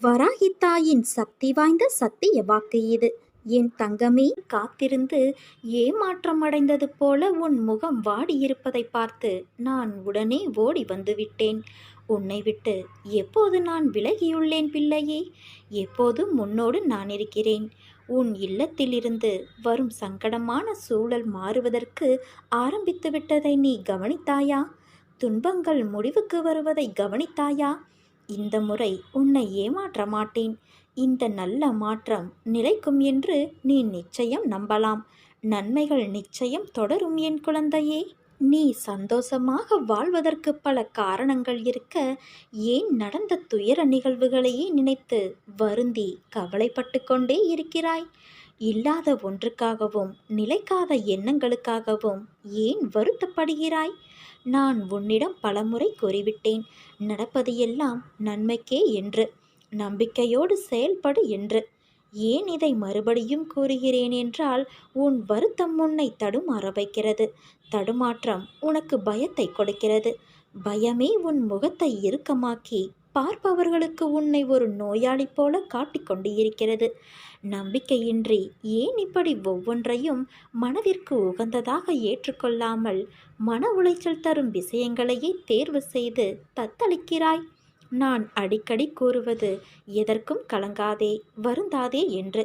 வராகி தாயின் சக்தி வாய்ந்த சத்திய வாக்கு இது. என் தங்கமே, காத்திருந்து ஏமாற்றம் அடைந்தது போல உன் முகம் வாடியிருப்பதை பார்த்து நான் உடனே ஓடி வந்துவிட்டேன். உன்னை விட்டு எப்போது நான் விலகியுள்ளேன் பிள்ளையே? எப்போதும் உன்னோடு நான் இருக்கிறேன். உன் இல்லத்திலிருந்து வரும் சங்கடமான சூழல் மாறுவதற்கு ஆரம்பித்து விட்டதை நீ கவனித்தாயா? துன்பங்கள் முடிவுக்கு வருவதை கவனித்தாயா? இந்த முறை உன்னை ஏமாற்ற மாட்டேன். இந்த நல்ல மாற்றம் நிலைக்கும் என்று நீ நிச்சயம் நம்பலாம். நன்மைகள் நிச்சயம் தொடரும் என் குழந்தையே. நீ சந்தோஷமாக வாழ்வதற்கு பல காரணங்கள் இருக்க, ஏன் நடந்த துயர நிகழ்வுகளையே நினைத்து வருந்தி கவலைப்பட்டு கொண்டே இருக்கிறாய்? இல்லாத ஒன்றுக்காகவும் நிலைக்காத எண்ணங்களுக்காகவும் ஏன் வருத்தப்படுகிறாய்? நான் உன்னிடம் பலமுறை கூறிவிட்டேன், நடப்பது எல்லாம் நன்மைக்கே என்று. நம்பிக்கையோடு செயல்படு என்று. ஏன் இதை மறுபடியும் கூறுகிறேன் என்றால், உன் வருத்தம் உன்னை தடுமாற வைக்கிறது. தடுமாற்றம் உனக்கு பயத்தை கொடுக்கிறது. பயமே உன் முகத்தை இறுக்கமாக்கி பார்ப்பவர்களுக்கு உன்னை ஒரு நோயாளி போல காட்டிக்கொண்டு இருக்கிறது. நம்பிக்கையின்றி ஏன் இப்படி ஒவ்வொன்றையும் மனதிற்கு உகந்ததாக ஏற்றுக்கொள்ளாமல் மன உளைச்சல் தரும் விஷயங்களையே தேர்வு செய்து தத்தளிக்கிறாய்? நான் அடிக்கடி கூறுவது, எதற்கும் கலங்காதே, வருந்தாதே என்று.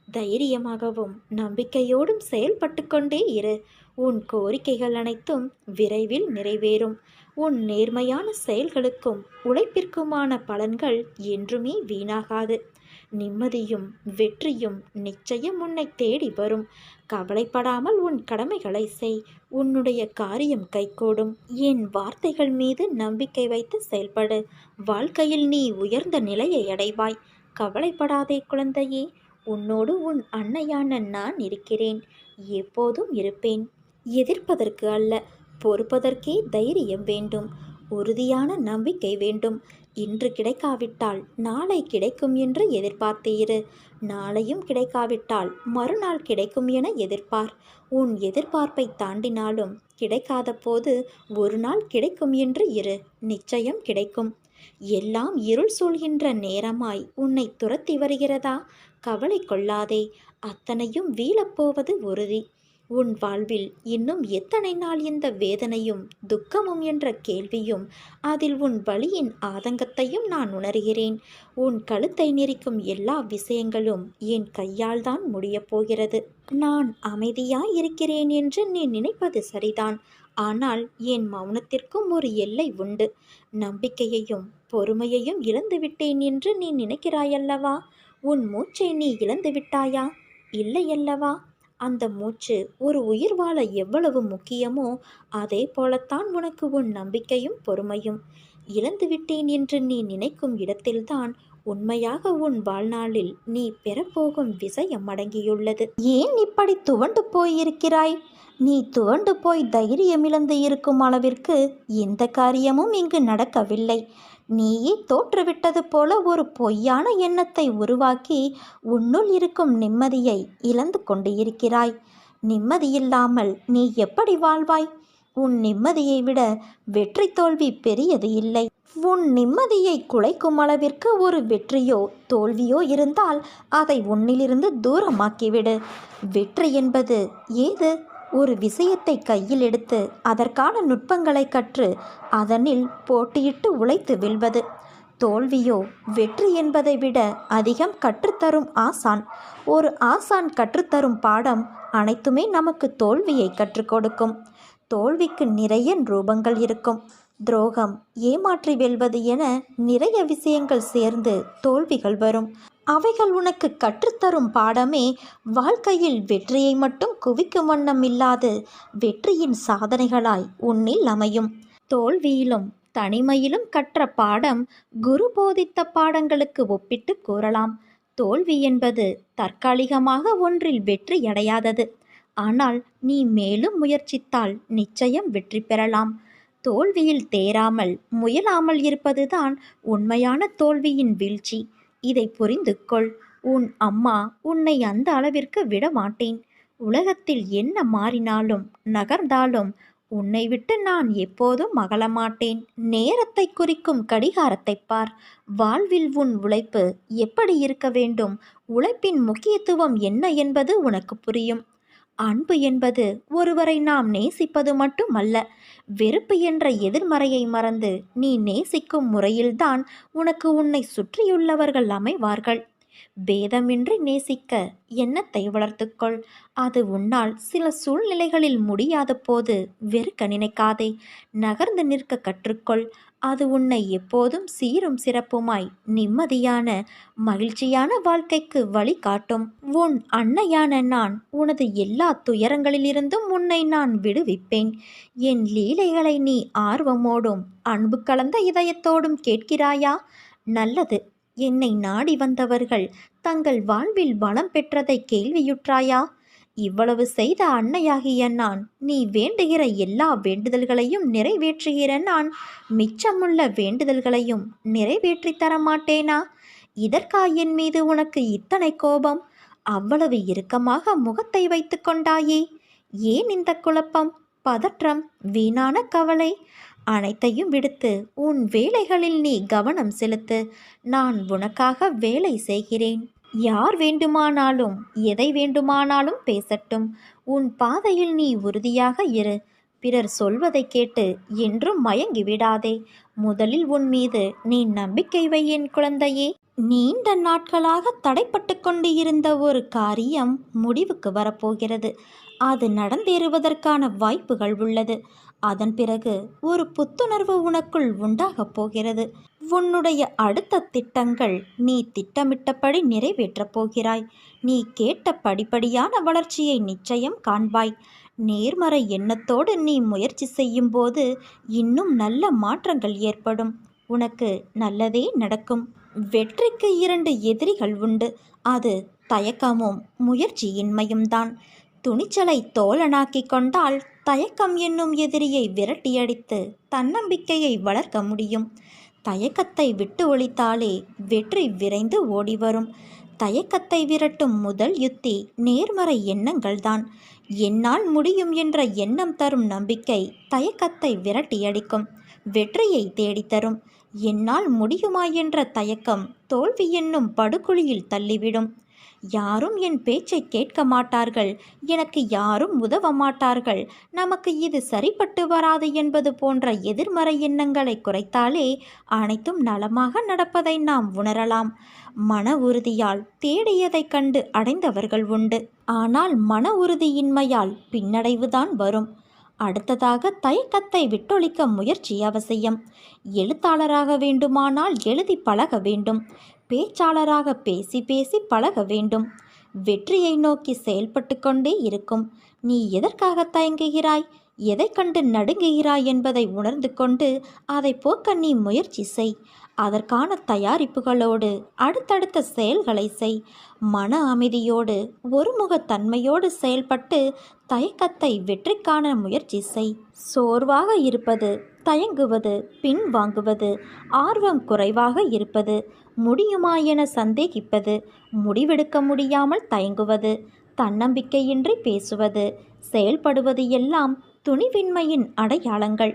தைரியமாகவும் நம்பிக்கையோடும் செயல்பட்டு கொண்டே இரு. உன் கோரிக்கைகள் அனைத்தும் விரைவில் நிறைவேறும். உன் நேர்மையான செயல்களுக்கும் உழைப்பிற்குமான பலன்கள் என்றுமே வீணாகாது. நிம்மதியும் வெற்றியும் நிச்சயம் உன்னை தேடி வரும். கவலைப்படாமல் உன் கடமைகளை செய். உன்னுடைய காரியம் கைகூடும். என் வார்த்தைகள் மீது நம்பிக்கை வைத்து செயல்படு. வாழ்க்கையில் நீ உயர்ந்த நிலையை அடைவாய். கவலைப்படாதே குழந்தையே. உன்னோடு உன் அன்னையான நான் இருக்கிறேன். எப்போதும் இருப்பேன். எதிர்ப்பதற்கு அல்ல, பொறுப்பதற்கே தைரியம் வேண்டும். உறுதியான நம்பிக்கை வேண்டும். இன்று கிடைக்காவிட்டால் நாளை கிடைக்கும் என்று எதிர்பார்த்தீரு. நாளையும் கிடைக்காவிட்டால் மறுநாள் கிடைக்கும் என எதிர்பார். உன் எதிர்பார்ப்பை தாண்டினாலும் கிடைக்காத போது ஒரு நாள் கிடைக்கும் என்று இரு. நிச்சயம் கிடைக்கும். எல்லாம் இருள் சூழ்கின்ற நேரமாய் உன்னை துரத்தி வருகிறதா? கவலை கொள்ளாதே. அத்தனையும் வீழப்போவது உறுதி. உன் வாழ்வில் இன்னும் எத்தனை நாள் இந்த வேதனையும் துக்கமும் என்ற கேள்வியும், அதில் உன் வலியின் ஆதங்கத்தையும் நான் உணர்கிறேன். உன் கழுத்தை நெரிக்கும் எல்லா விஷயங்களும் என் கையால் தான் முடியப் போகிறது. நான் அமைதியாய் இருக்கிறேன் என்று நீ நினைப்பது சரிதான். ஆனால் என் மௌனத்திற்கும் ஒரு எல்லை உண்டு. நம்பிக்கையையும் பொறுமையையும் இழந்துவிட்டேன் என்று நீ நினைக்கிறாயல்லவா? உன் மூச்சை நீ இழந்து விட்டாயா? இல்லையல்லவா? அந்த மூச்சு ஒரு உயிர் வாழ எவ்வளவு முக்கியமோ அதே போலத்தான் உனக்கு உன் நம்பிக்கையும் பொறுமையும். இழந்துவிட்டேன் என்று நீ நினைக்கும் இடத்தில்தான் உண்மையாக உன் வாழ்நாளில் நீ பெறப்போகும் விஷயம் அடங்கியுள்ளது. ஏன் இப்படி துவண்டு போயிருக்கிறாய்? நீ துவண்டு போய் தைரியமிழந்து இருக்கும் அளவிற்கு எந்த காரியமும் இங்கு நடக்கவில்லை. நீயே தோற்றுவிட்டது போல ஒரு பொய்யான எண்ணத்தை உருவாக்கி உன்னுள் இருக்கும் நிம்மதியை இழந்து கொண்டு இருக்கிறாய். நிம்மதியில்லாமல் நீ எப்படி வாழ்வாய்? உன் நிம்மதியை விட வெற்றி தோல்வி பெரியது இல்லை. உன் நிம்மதியை குலைக்கும் அளவிற்கு ஒரு வெற்றியோ தோல்வியோ இருந்தால் அதை உன்னிலிருந்து தூரமாக்கிவிடு. வெற்றி என்பது ஏது? ஒரு விஷயத்தை கையில் எடுத்து அதற்கான நுட்பங்களை கற்று அதனில் போட்டியிட்டு உழைத்து வெல்வது. தோல்வியோ வெற்றி என்பதை விட அதிகம் கற்றுத்தரும் ஆசான். ஒரு ஆசான் கற்றுத்தரும் பாடம் அனைத்துமே நமக்கு தோல்வியை கற்றுக் கொடுக்கும். தோல்விக்கு நிறைய ரூபங்கள் இருக்கும். துரோகம், ஏமாற்றி வெல்வது என நிறைய விஷயங்கள் சேர்ந்து தோல்விகள் வரும். அவைகள் உனக்கு கற்றுத்தரும் பாடமே வாழ்க்கையில் வெற்றியை மட்டும் குவிக்கும் வண்ணம் இல்லாது வெற்றியின் சாதனைகளாய் உன்னில் அமையும். தோல்வியிலும் தனிமையிலும் கற்ற பாடம் குரு போதித்த பாடங்களுக்கு ஒப்பிட்டு கூறலாம். தோல்வி என்பது தற்காலிகமாக ஒன்றில் வெற்றி அடையாதது. ஆனால் நீ மேலும் முயற்சித்தால் நிச்சயம் வெற்றி பெறலாம். தோல்வியில் தேராமல் முயலாமல் இருப்பதுதான் உண்மையான தோல்வியின் வீழ்ச்சி. இதை புரிந்து கொள். உன் அம்மா உன்னை அந்த அளவிற்கு விட மாட்டேன். உலகத்தில் என்ன மாறினாலும் நகர்ந்தாலும் உன்னை விட்டு நான் எப்போதும் அகலமாட்டேன். நேரத்தை குறிக்கும் கடிகாரத்தை பார். வாழ்வில் உன் உழைப்பு எப்படி இருக்க வேண்டும், உழைப்பின் முக்கியத்துவம் என்ன என்பது உனக்கு புரியும். அன்பு என்பது ஒருவரை நாம் நேசிப்பது மட்டுமல்ல. வெறுப்பு என்ற எதிர்மறையை மறந்து நீ நேசிக்கும் முறையில்தான் உனக்கு உன்னை சுற்றியுள்ளவர்கள் அமைவார்கள். பேதமின்றி நேசிக்க எண்ணத்தை வளர்த்துக்கொள். அது உன்னால் சில சூழ்நிலைகளில் முடியாத போது வெறுக்க நினைக்காதே. நகர்ந்து நிற்க கற்றுக்கொள். அது உன்னை எப்போதும் சீரும் சிறப்புமாய் நிம்மதியான மகிழ்ச்சியான வாழ்க்கைக்கு வழிகாட்டும். உன் அன்னையான நான் உனது எல்லா துயரங்களிலிருந்தும் உன்னை நான் விடுவிப்பேன். என் லீலைகளை நீ ஆர்வமோடும் அன்பு கலந்த இதயத்தோடும் கேட்கிறாயா? நல்லது. என்னை நாடி வந்தவர்கள் தங்கள் வாழ்வில் வளம் பெற்றதை கேள்வியுற்றாயா? இவ்வளவு செய்த அன்னையாகிய நான், நீ வேண்டுகிற எல்லா வேண்டுதல்களையும் நிறைவேற்றுகிற நான், மிச்சமுள்ள வேண்டுதல்களையும் நிறைவேற்றி தர மாட்டேனா? இதற்கா என் மீது உனக்கு இத்தனை கோபம்? அவ்வளவு இறுக்கமாக முகத்தை வைத்து கொண்டாயே? ஏன் இந்த குழப்பம், பதற்றம், வீணான கவலை? அனைத்தையும் விடுத்து உன் வேலைகளில் நீ கவனம் செலுத்து. நான் உனக்காக வேலை செய்கிறேன். யார் வேண்டுமானாலும் எதை வேண்டுமானாலும் பேசட்டும். உன் பாதையில் நீ உறுதியாக இரு. பிறர் சொல்வதை கேட்டு என்றும் மயங்கி விடாதே. முதலில் உன் மீது நீ நம்பிக்கை வை என் குழந்தையே. நீண்ட நாட்களாக தடைப்பட்டு கொண்டு இருந்த ஒரு காரியம் முடிவுக்கு வரப்போகிறது. அது நடந்தேறுவதற்கான வாய்ப்புகள் உள்ளது. அதன் பிறகு ஒரு புத்துணர்வு உனக்குள் உண்டாகப் போகிறது. உன்னுடைய அடுத்த திட்டங்கள் நீ திட்டமிட்டபடி நிறைவேற்றப் போகிறாய். நீ கேட்ட படிப்படியான வளர்ச்சியை நிச்சயம் காண்பாய். நேர்மறை எண்ணத்தோடு நீ முயற்சி செய்யும் போது இன்னும் நல்ல மாற்றங்கள் ஏற்படும். உனக்கு நல்லதே நடக்கும். வெற்றிக்கு 2 எதிரிகள் உண்டு. அது தயக்கமும் முயற்சியின்மையும் தான். துணிச்சலை தோழனாக்கி கொண்டால் தயக்கம் என்னும் எதிரியை விரட்டியடித்து தன்னம்பிக்கையை வளர்க்க முடியும். தயக்கத்தை விட்டு ஒழித்தாலே வெற்றி விரைந்து ஓடி வரும். தயக்கத்தை விரட்டும் முதல் யுத்தி நேர்மறை எண்ணங்கள்தான். என்னால் முடியும் என்ற எண்ணம் தரும் நம்பிக்கை தயக்கத்தை விரட்டியடிக்கும், வெற்றியை தேடித்தரும். என்னால் முடியுமா என்ற தயக்கம் தோல்வி என்னும் படுகுழியில் தள்ளிவிடும். யாரும் என் பேச்சை கேட்க மாட்டார்கள், எனக்கு யாரும் உதவ மாட்டார்கள், நமக்கு இது சரிப்பட்டு வராது என்பது போன்ற எதிர்மறை எண்ணங்களை குறைத்தாலே அனைத்தும் நலமாக நடப்பதை நாம் உணரலாம். மன உறுதியால் தேடியதை கண்டு அடைந்தவர்கள் உண்டு. ஆனால் மன உறுதியின்மையால் பின்னடைவுதான் வரும். அடுத்ததாக தயக்கத்தை விட்டொழிக்க முயற்சி அவசியம். எழுத்தாளராக வேண்டுமானால் எழுதி பழக வேண்டும். பேச்சாளராக பேசி பேசி பழக வேண்டும். வெற்றியை நோக்கி செயல்பட்டு கொண்டே இருக்கும். நீ எதற்காக தயங்குகிறாய், எதை கண்டு நடுங்குகிறாய் என்பதை உணர்ந்து கொண்டு அதை போக்க நீ முயற்சி செய். அதற்கான தயாரிப்புகளோடு அடுத்தடுத்த செயல்களை செய். மன அமைதியோடு ஒருமுகத்தன்மையோடு செயல்பட்டு தயக்கத்தை வெற்றி காண முயற்சி செய். சோர்வாக இருப்பது, தயங்குவது, பின்வாங்குவது, ஆர்வம் குறைவாக இருப்பது, முடியுமா என சந்தேகிப்பது, முடிவெடுக்க முடியாமல் தயங்குவது, தன்னம்பிக்கையின்றி பேசுவது, செயல்படுவது எல்லாம் துணிவின்மையின் அடையாளங்கள்.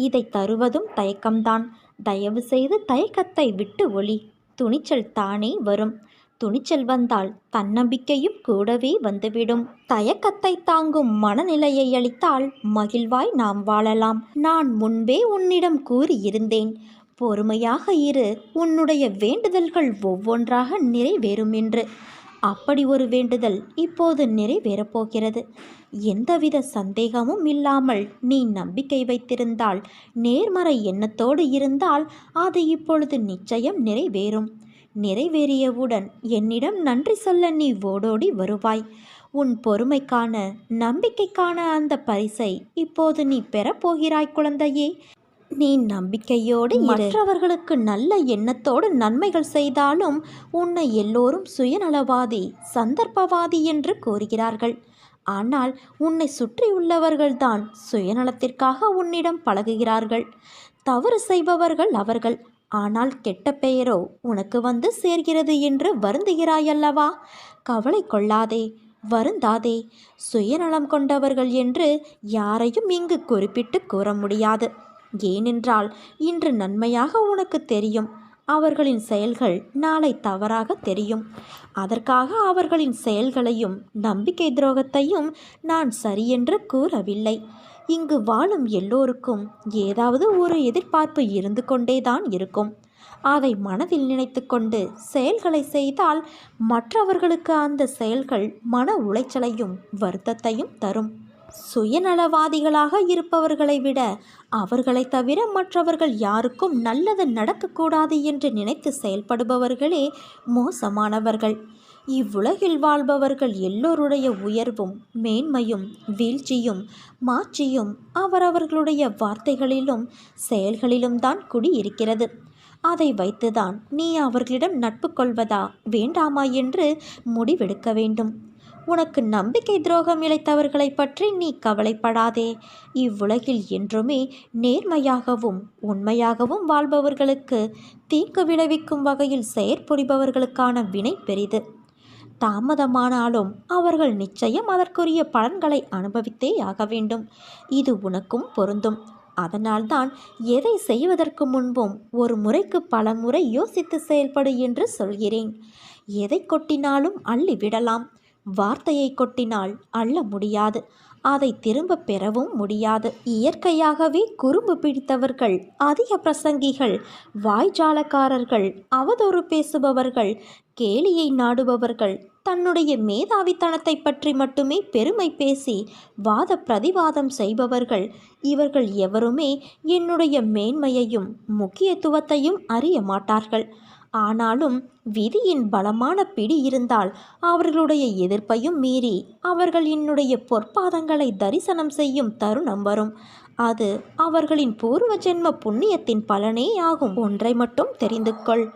இதை தருவதும் தயக்கம்தான். தயவு செய்து தயக்கத்தை விட்டு ஒளி. துணிச்சல் தானே வரும். துணிச்சல் வந்தால் தன்னம்பிக்கையும் கூடவே வந்துவிடும். தயக்கத்தை தாங்கும் மனநிலையை அளித்தால் மகிழ்வாய் நாம் வாழலாம். நான் முன்பே உன்னிடம் கூறியிருந்தேன், பொறுமையாக இரு, உன்னுடைய வேண்டுதல்கள் ஒவ்வொன்றாக நிறைவேறும் என்று. அப்படி ஒரு வேண்டுதல் இப்போது நிறைவேறப் போகிறது. எந்தவித சந்தேகமும் இல்லாமல் நீ நம்பிக்கை வைத்திருந்தால், நேர்மறை எண்ணத்தோடு இருந்தால் அது இப்பொழுது நிச்சயம் நிறைவேறும். நிறைவேறியவுடன் என்னிடம் நன்றி சொல்ல நீ ஓடோடி வருவாய். உன் பொறுமைக்கான, நம்பிக்கைக்கான அந்த பரிசை இப்போது நீ பெறப்போகிறாய் குழந்தையே. நீ நம்பிக்கையோடு மற்றவர்களுக்கு நல்ல எண்ணத்தோடு நன்மைகள் செய்தாலும் உன்னை எல்லோரும் சுயநலவாதி, சந்தர்ப்பவாதி என்று கூறுகிறார்கள். ஆனால் உன்னை சுற்றியுள்ளவர்கள்தான் சுயநலத்திற்காக உன்னிடம் பழகுகிறார்கள். தவறு செய்பவர்கள் அவர்கள். ஆனால் கெட்ட பெயரோ உனக்கு வந்து சேர்கிறது என்று வருந்துகிறாயல்லவா? கவலை கொள்ளாதே. வருந்தாதே. சுயநலம் கொண்டவர்கள் என்று யாரையும் இங்கு குறிப்பிட்டு கூற முடியாது. ஏனென்றால் இன்று நன்மையாக உனக்கு தெரியும், அவர்களின் செயல்கள் நாளை தவறாக தெரியும். அதற்காக அவர்களின் செயல்களையும் நம்பிக்கை துரோகத்தையும் நான் சரியென்று கூறவில்லை. இங்கு வாழும் எல்லோருக்கும் ஏதாவது ஒரு எதிர்பார்ப்பு இருந்து கொண்டேதான் இருக்கும். அதை மனதில் நினைத்து கொண்டு செயல்களை செய்தால் மற்றவர்களுக்கு அந்த செயல்கள் மன உளைச்சலையும் வருத்தத்தையும் தரும். சுயநலவாதிகளாக இருப்பவர்களை விட அவர்களை தவிர மற்றவர்கள் யாருக்கும் நல்லது நடக்கக்கூடாது என்று நினைத்து செயல்படுபவர்களே மோசமானவர்கள். இவ்வுலகில் வாழ்பவர்கள் எல்லோருடைய உயர்வும் மேன்மையும் வீழ்ச்சியும் மாட்சியும் அவரவர்களுடைய வார்த்தைகளிலும் செயல்களிலும் தான் குடியிருக்கிறது. அதை வைத்துதான் நீ அவர்களிடம் நட்பு கொள்வதா வேண்டாமா என்று முடிவெடுக்க வேண்டும். உனக்கு நம்பிக்கை துரோகம் இழைத்தவர்களை பற்றி நீ கவலைப்படாதே. இவ்வுலகில் என்றுமே நேர்மையாகவும் உண்மையாகவும் வாழ்பவர்களுக்கு தீங்கு விளைவிக்கும் வகையில் செயற்புரிபவர்களுக்கான வினை பெரிது. தாமதமானாலும் அவர்கள் நிச்சயம் அதற்குரிய பலன்களை அனுபவித்தே ஆக வேண்டும். இது உனக்கும் பொருந்தும். அதனால்தான் எதை செய்வதற்கு முன்பும் ஒரு முறைக்கு பல முறை யோசித்து செயல்படு என்று சொல்கிறேன். எதை கொட்டினாலும் அள்ளி விடலாம். வார்த்தையை கொட்டினால் அள்ள முடியாது, அதை திரும்ப பெறவும் முடியாது. இயற்கையாகவே குறும்பு பிடித்தவர்கள், அதிக பிரசங்கிகள், வாய்ஜாலக்காரர்கள், அவதூறு பேசுபவர்கள், கேலியை நாடுபவர்கள், தன்னுடைய மேதாவித்தனத்தை பற்றி மட்டுமே பெருமை பேசி வாத பிரதிவாதம் செய்பவர்கள், இவர்கள் எவருமே என்னுடைய மேன்மையையும் முக்கியத்துவத்தையும் அறிய மாட்டார்கள். ஆனாலும் விதியின் பலமான பிடி இருந்தால் அவர்களுடைய எதிர்ப்பையும் மீறி அவர்கள் என்னுடைய பொற்பாதங்களை தரிசனம் செய்யும் தருணம் வரும். அது அவர்களின் பூர்வ ஜென்ம புண்ணியத்தின் பலனே ஆகும். ஒன்றை மட்டும் தெரிந்து கொள்.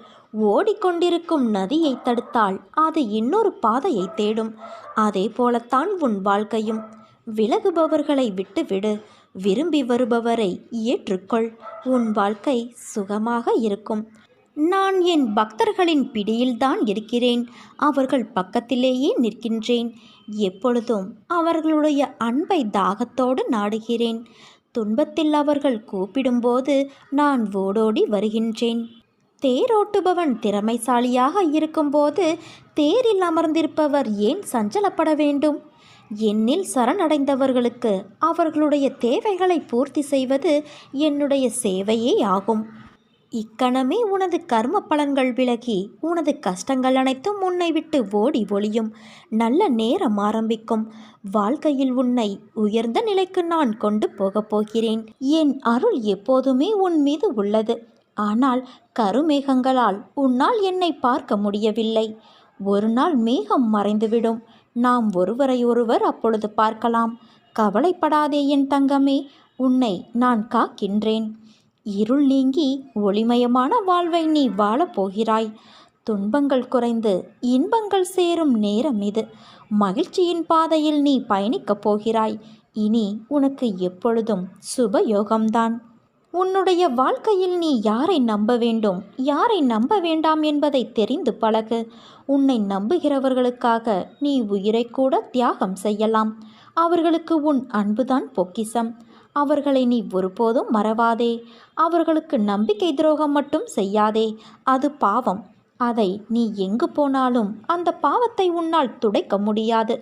ஓடிக்கொண்டிருக்கும் நதியை தடுத்தால் அது இன்னொரு பாதையை தேடும். அதே போலத்தான் உன் வாழ்க்கையும். விலகுபவர்களை விட்டுவிடு, விரும்பி வருபவரை ஏற்றுக்கொள். உன் வாழ்க்கை சுகமாக இருக்கும். நான் என் பக்தர்களின் பிடியில்தான் இருக்கிறேன். அவர்கள் பக்கத்திலேயே நிற்கின்றேன். எப்பொழுதும் அவர்களுடைய அன்பை தாகத்தோடு நாடுகிறேன். துன்பத்தில் அவர்கள் கூப்பிடும்போது நான் ஓடோடி வருகின்றேன். தேரோட்டுபவன் திறமைசாலியாக இருக்கும்போது தேரில் அமர்ந்திருப்பவர் ஏன் சஞ்சலப்பட வேண்டும்? என்னில் சரணடைந்தவர்களுக்கு அவர்களுடைய தேவைகளை பூர்த்தி செய்வது என்னுடைய சேவையே ஆகும். இக்கணமே உனது கர்ம பலன்கள் விலகி உனது கஷ்டங்கள் அனைத்தும் உன்னை விட்டு ஓடி ஒளியும். நல்ல நேரம் ஆரம்பிக்கும். வாழ்க்கையில் உன்னை உயர்ந்த நிலைக்கு நான் கொண்டு போகப் போகிறேன். என் அருள் எப்போதுமே உன் மீது உள்ளது. ஆனால் கருமேகங்களால் உன்னால் என்னை பார்க்க முடியவில்லை. ஒரு நாள் மேகம் மறைந்துவிடும். நாம் ஒருவரை ஒருவர் அப்பொழுது பார்க்கலாம். கவலைப்படாதே என் தங்கமே, உன்னை நான் காக்கின்றேன். இருள் நீங்கி ஒளிமயமான வாழ்வை நீ வாழப்போகிறாய். துன்பங்கள் குறைந்து இன்பங்கள் சேரும் நேரம் இது. மகிழ்ச்சியின் பாதையில் நீ பயணிக்கப் போகிறாய். இனி உனக்கு எப்பொழுதும் சுப யோகம்தான். உன்னுடைய வாழ்க்கையில் நீ யாரை நம்ப வேண்டும், யாரை நம்ப வேண்டாம் என்பதை தெரிந்து பழகு. உன்னை நம்புகிறவர்களுக்காக நீ உயிரை கூட தியாகம் செய்யலாம். அவர்களுக்கு உன் அன்புதான் பொக்கிஷம். அவர்களை நீ ஒருபோதும் மறவாதே. அவர்களுக்கு நம்பிக்கை துரோகம் மட்டும் செய்யாதே. அது பாவம். அதை நீ எங்கு போனாலும் அந்த பாவத்தை உன்னால் துடைக்க முடியாது.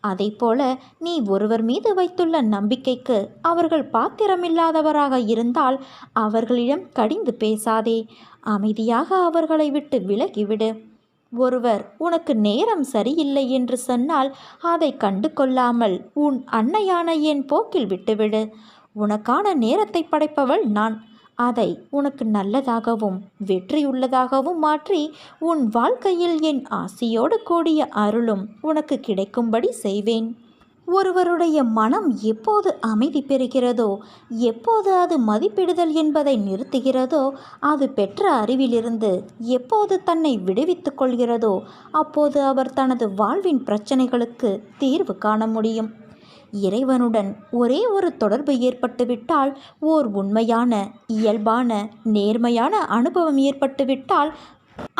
அதைப்போல நீ ஒருவர் மீது வைத்துள்ள நம்பிக்கைக்கு அவர்கள் பாத்திரமில்லாதவராக இருந்தால் அவர்களிடம் கடிந்து பேசாதே. அமைதியாக அவர்களை விட்டு விலகிவிடு. ஒருவர் உனக்கு நேரம் சரியில்லை என்று சொன்னால் அதை கண்டு கொள்ளாமல் உன் அன்னையான என் போக்கில் விட்டுவிடு. உனக்கான நேரத்தை படைப்பவள் நான். அதை உனக்கு நல்லதாகவும் வெற்றியுள்ளதாகவும் மாற்றி உன் வாழ்க்கையில் என் ஆசியோடு கூடிய அருளும் உனக்கு கிடைக்கும்படி செய்வேன். ஒருவருடைய மனம் எப்போது அமைதி பெறுகிறதோ, எப்போது அது மதிப்பிடுதல் என்பதை நிறுத்துகிறதோ, அது பெற்ற அறிவிலிருந்து எப்போது தன்னை விடுவித்துக் கொள்கிறதோ, அப்போது அவர் தனது வாழ்வின் பிரச்சனைகளுக்கு தீர்வு காண முடியும். இறைவனுடன் ஒரே ஒரு தொடர்பு ஏற்பட்டுவிட்டால், ஓர் உண்மையான இயல்பான நேர்மையான அனுபவம் ஏற்பட்டுவிட்டால்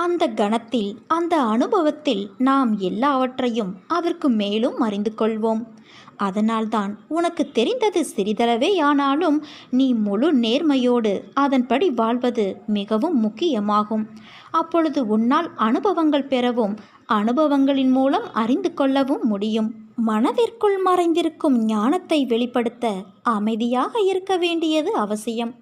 அந்த கணத்தில், அந்த அனுபவத்தில் நாம் எல்லாவற்றையும் அதற்கு மேலும் அறிந்து கொள்வோம். அதனால்தான் உனக்கு தெரிந்தது சிறிதளவே ஆனாலும் நீ முழு நேர்மையோடு அதன்படி வாழ்வது மிகவும் முக்கியமாகும். அப்பொழுது உன்னால் அனுபவங்கள் பெறவும் அனுபவங்களின் மூலம் அறிந்து கொள்ளவும் முடியும். மனதிற்குள் மறைந்திருக்கும் ஞானத்தை வெளிப்படுத்த அமைதியாக இருக்க வேண்டியது அவசியம்.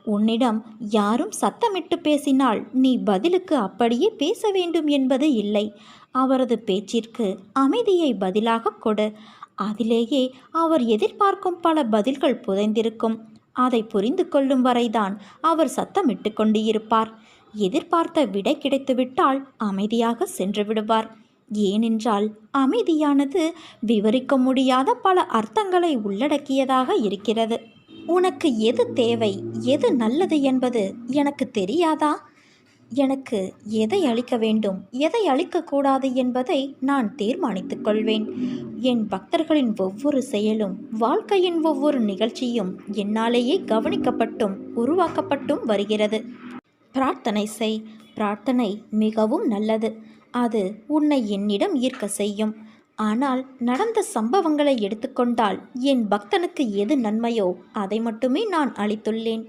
உன்னிடம் யாரும் சத்தமிட்டு பேசினால் நீ பதிலுக்கு அப்படியே பேச வேண்டும் என்பது இல்லை. அவரது பேச்சிற்கு அமைதியை பதிலாக கொடு. அதிலேயே அவர் எதிர்பார்க்கும் பல பதில்கள் புதைந்திருக்கும். அதை புரிந்து கொள்ளும் வரைதான் அவர் சத்தமிட்டு கொண்டு இருப்பார். எதிர்பார்த்த விடை கிடைத்துவிட்டால் அமைதியாக சென்று விடுவார். ஏனென்றால் அமைதியானது விவரிக்க முடியாத பல அர்த்தங்களை உள்ளடக்கியதாக இருக்கிறது. உனக்கு எது தேவை, எது நல்லது என்பது எனக்கு தெரியாதா? எனக்கு எதை அளிக்க வேண்டும், எதை அளிக்கக்கூடாது என்பதை நான் தீர்மானித்துக் கொள்வேன். என் பக்தர்களின் ஒவ்வொரு செயலும், வாழ்க்கையின் ஒவ்வொரு நிகழ்ச்சியும் என்னாலேயே கவனிக்கப்பட்டும் உருவாக்கப்பட்டும் வருகிறது. பிரார்த்தனை செய். பிரார்த்தனை மிகவும் நல்லது. அது உன்னை என்னிடம் ஈர்க்க செய்யும். ஆனால் நடந்த சம்பவங்களை எடுத்துக்கொண்டால் என் பக்தனுக்கு எது நன்மையோ அதை மட்டுமே நான் அளித்துள்ளேன்.